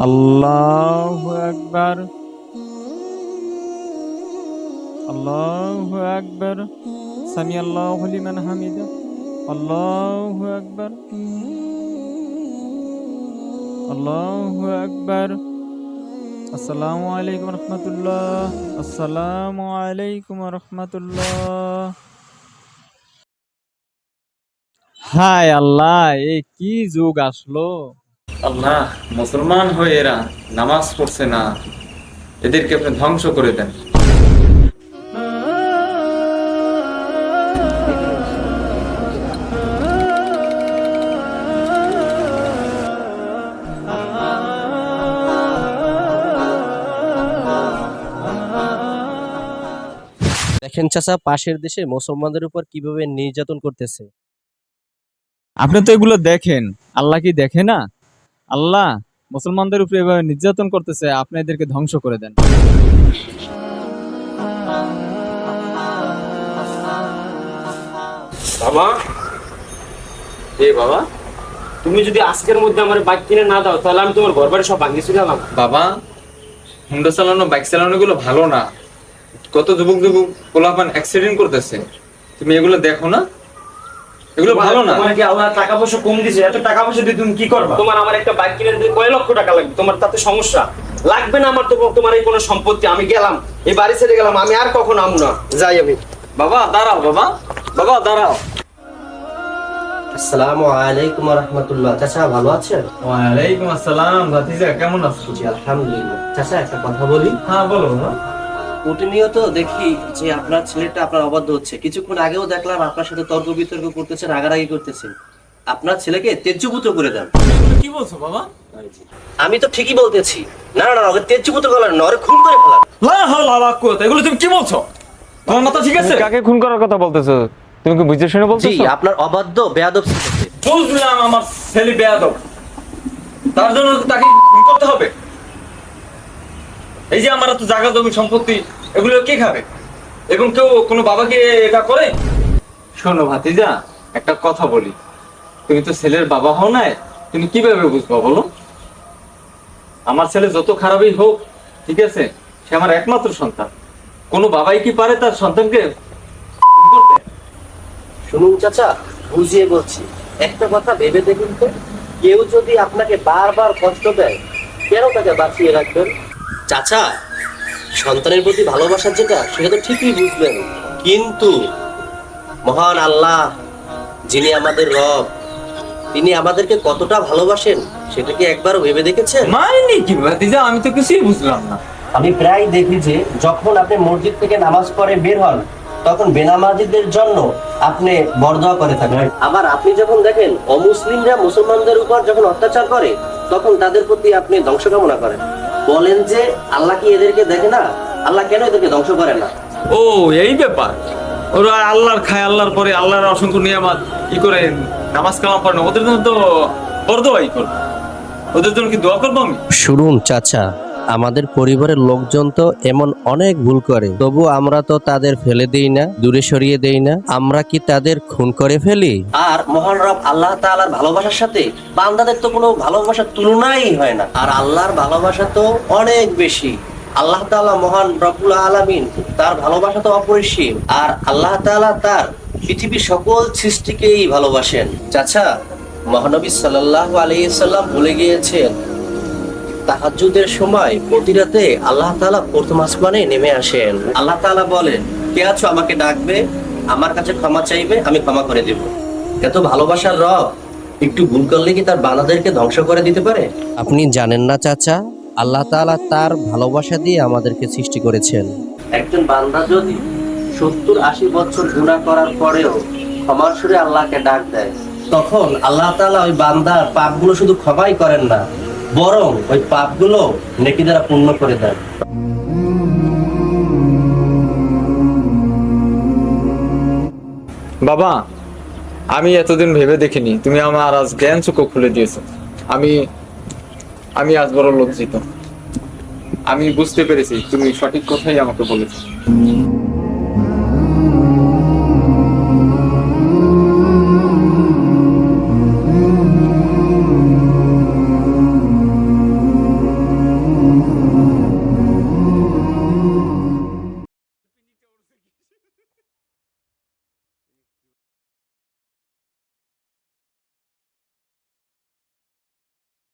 আল্লাহু আকবার, আল্লাহু আকবার, সামি আল্লাহু লিমান হামিদা, আল্লাহু আকবার, আল্লাহু আকবার। আসসালামু আলাইকুম রহমতুল্লাহ, আসসালামু আলাইকুম রহমতুল্লাহ। হায় আল্লাহ, এই কি যুগ আসলো! আল্লাহ, মুসলমান হয়ে এরা নামাজ পড়ছে না, এদেরকে আপনি ধ্বংস করে দেন। দেখেন চাচা, পাশের দেশে মুসলমানদের উপর কিভাবে নির্যাতন করতেছে। আপনি তো এগুলো দেখেন, আল্লাহ কি দেখে না? আল্লাহ মুসলমানদের উপরে এভাবে নির্যাতন করতেছে, আপনি এদেরকে ধ্বংস করে দেন। বাবা, বাবা, তুমি যদি আজকের মধ্যে আমার বাইক কিনে না দাও তাহলে আমি তোমার ঘর বাড়ি সব ভাঙিয়ে ছিলাম। বাবা, হুন্ডা চালানো, বাইক চালানো গুলো ভালো না। কত যুবক যুবক পোলাপান অ্যাক্সিডেন্ট করতেছে, তুমি এগুলো দেখো না? এগুলো ভালো না। তোমার কি আল্লাহ টাকা পয়সা কম দিছে? এত টাকা পয়সা দিয়ে তুমি কি করবা? তোমার আমার একটা বাইক কিনে দিতে কয় লক্ষ টাকা লাগবে, তোমার তাতে সমস্যা লাগবে না? আমার তো তোমার এই কোনো সম্পত্তি, আমি গেলাম, এই বাড়ি ছেড়ে গেলাম, আমি আর কখনো আমু না, যাই আমি। বাবা দাঁড়াও, বাবা, বাবা দাঁড়াও। আসসালামু আলাইকুম রাহমাতুল্লাহ। চাচা ভালো আছেন? ওয়ালাইকুম আসসালাম। ভাতিজা কেমন আছো? জি আলহামদুলিল্লাহ। চাচা একটা কথা বলি। হ্যাঁ বলো বাবা। প্রতিনিয়ত দেখি যে আপনার ছেলেটা আপনার অবাধ্য হচ্ছে। কিছুক্ষণ আগেও দেখলাম আপনার সাথে তর্ক বিতর্ক করতেছেন, রাগারাগি করতেছেন। আপনার ছেলেকে তেজ্যপুত্র করে দেন। কি বলছো বাবা? আমি তো ঠিকই বলতেছি। না না না, ওকে তেজ্যপুত্র করেন না, ওরে খুন করে ফেলান। লা হাওলা ওয়ালা কুওয়াতা, এগুলো তুমি কি বলছো? তোমার মাথা ঠিক আছে? কাকে খুন করার কথা বলতেছো? তুমি কি বুঝে শুনে জি, বলতেছো? আপনার অবাধ্য বেয়াদব ছেলেকে। বুঝলাম, আমার ছেলে বেয়াদব, তার জন্য তো তাকে খুন করতে হবে? এই যে আমার এত জায়গা জমি সম্পত্তি, এগুলো কে খাবে? এবং কেউ কোনো বাবাকে এটা করে? শোনো ভাতিজা, একটা কথা বলি, তুমি তো ছেলের বাবা হও নাই, তুমি কিভাবে বুঝবা বলো? আমার ছেলে যত খারাপই হোক, ঠিক আছে, সে আমার একমাত্র সন্তান। কোনো বাবাই কি পারে তার সন্তানকে খুন করতে? শুনুন চাচা, বুঝিয়ে বলছি, একটা কথা ভেবে দেখুন তো, কেউ যদি আপনাকে বারবার কষ্ট দেয়, কেন তাকে বাঁচিয়ে রাখবেন? চাচা, সন্তানের প্রতি ভালোবাসা যেটা, সেটা তো ঠিকই বুঝবেন, কিন্তু মহান আল্লাহ, যিনি আমাদের রব, তিনি আমাদেরকে কতটা ভালোবাসেন সেটা কি একবারও ভেবে দেখেছেন? মানে কি ভাতিজা, আমি তো কিছুই বুঝলাম না। আমি প্রায় দেখি যে যখন আপনি মসজিদ থেকে নামাজ পড়ে বের হন, তখন বেনামাজিদের জন্য আপনি বরদোয়া করে থাকেন। আবার আপনি যখন দেখেন অমুসলিমরা মুসলমানদের উপর যখন অত্যাচার করে, তখন তাদের প্রতি আপনি ধ্বংস কামনা করেন। বলেন যে আল্লাহ কি এদেরকে দেখে না? আল্লাহ কেন এদেরকে ধ্বংস করে না? ও এই ব্যাপার, ওরা আল্লাহর খায়, আল্লাহর পরে আল্লাহর অসংখ্য নিয়ামত ই করে নামাজ কালাম পড়ে না, ওদের জন্য তো বরদোয়াই করবো, ওদের জন্য কি দোয়া করবো আমি? শুনুন চাচা, আমাদের পরিবারের লোকজন তো এমন অনেক ভুল করে, তবু আমরা তো তাদের ফেলে দেই না, দূরে সরিয়ে দেই না। আমরা কি তাদের খুন করে ফেলি? আর মহান রব আল্লাহ তাআলার ভালোবাসার সাথে বান্দাদের তো কোনো ভালোবাসার তুলনাই হয় না। আর আল্লাহর ভালোবাসা তো অনেক বেশি। আল্লাহ তাআলা মহান রব্বুল আলামিন, তার ভালোবাসা তো অপরিসীম। আর আল্লাহ তাআলা তার পৃথিবীর সকল সৃষ্টিকেই ভালোবাসেন। চাচা, মহানবী সাল্লাল্লাহু আলাইহি সাল্লাম বলে গিয়েছেন, তাহাজ্জুদের সময় প্রতি রাতে আল্লাহ তাআলা প্রথম আসমানে নেমে আসেন। আল্লাহ তাআলা বলেন, কে আছো আমাকে ডাকবে, আমার কাছে ক্ষমা চাইবে, আমি ক্ষমা করে দেব। এত ভালোবাসার রব একটু ভুল করলে কি তার বান্দাদেরকে ধ্বংস করে দিতে পারে? আপনি জানেন না চাচা, আল্লাহ তাআলা তার ভালোবাসা দিয়ে আমাদেরকে সৃষ্টি করেছেন। একজন বান্দা যদি 70-80 বছর গুনাহ করার পরেও ক্ষমার সুরে আল্লাহকে ডাক দেয়, তখন আল্লাহ তাআলা ওই বান্দার পাপগুলো শুধু ক্ষমাই করেন না, বরং ওই পাপগুলো নেকি দ্বারা পূর্ণ করে দেন। বাবা, আমি এতদিন ভেবে দেখিনি, তুমি আমার আজ জ্ঞান চক্ষু খুলে দিয়েছো। আমি আমি আজ বড় লজ্জিত। আমি বুঝতে পেরেছি তুমি সঠিক কথাই আমাকে বলেছো।